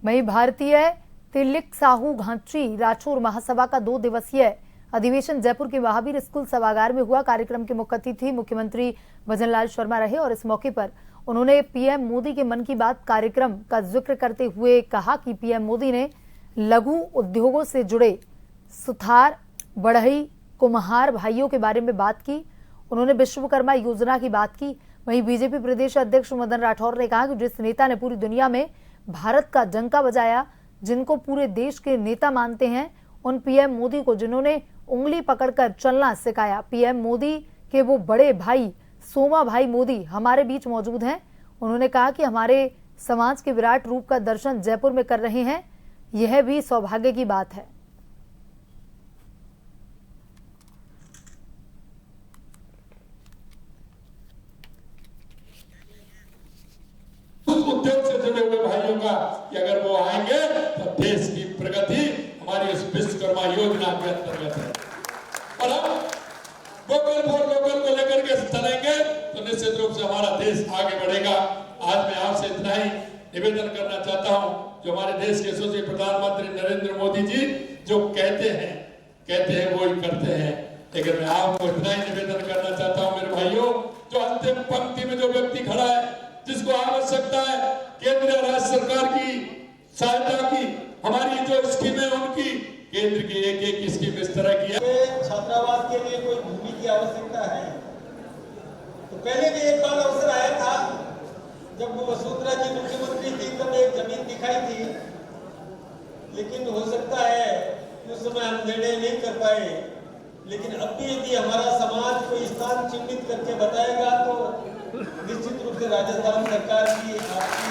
वहीं भारतीय तिलिक साहू घांची राठौर महासभा का 2 दिवसीय अधिवेशन जयपुर के महावीर स्कूल सभागार में हुआ। कार्यक्रम के मुख्य अतिथि मुख्यमंत्री भजनलाल शर्मा रहे और इस मौके पर उन्होंने पीएम मोदी के मन की बात कार्यक्रम का जिक्र करते हुए कहा कि पीएम मोदी ने लघु उद्योगों से जुड़े सुथार, बढ़ई, कुम्हार भाइयों के बारे में बात की। उन्होंने विश्वकर्मा योजना की बात की। वहीं बीजेपी प्रदेश अध्यक्ष मदन राठौर ने कहा कि जिस नेता ने पूरी दुनिया में भारत का डंका बजाया, जिनको पूरे देश के नेता मानते हैं, उन पीएम मोदी को जिन्होंने उंगली पकड़कर चलना सिखाया, पीएम मोदी के वो बड़े भाई सोमा भाई मोदी हमारे बीच मौजूद हैं। उन्होंने कहा कि हमारे समाज के विराट रूप का दर्शन जयपुर में कर रहे हैं, यह भी सौभाग्य की बात है। उद्योग से जुड़े हुए भाइयों का कि अगर वो आएंगे तो देश की प्रगति हमारी इस विश्वकर्मा योजना के अंतर्गत है। और हम वोकल फॉर लोकल को लेकर के चलेंगे तो निश्चित रूप से हमारा देश आगे बढ़ेगा। आज मैं आपसे इतना ही निवेदन करना चाहता हूं, जो हमारे देश के यशस्वी प्रधानमंत्री नरेंद्र मोदी जी जो कहते हैं वो ही करते हैं। लेकिन मैं आपको इतना ही निवेदन करना चाहता हूं मेरे भाइयों, जो अंतिम पंक्ति में जो व्यक्ति खड़ा है, जिसको आवश्यकता है केंद्र और राज्य सरकार की सहायता की, हमारी जो स्कीम है उनकी, केंद्र की एक स्कीम इस तरह की है। छात्रावास के लिए कोई भूमि की आवश्यकता है तो पहले भी एक बार अवसर आया था जब वसुंधरा जी मुख्यमंत्री थी, तब एक जमीन दिखाई थी, लेकिन हो सकता है उस समय हम निर्णय नहीं कर पाए। लेकिन अब भी यदि हमारा समाज कोई स्थान चिन्हित करके बताएगा तो निश्चित रूप से राजस्थान सरकार की आपकी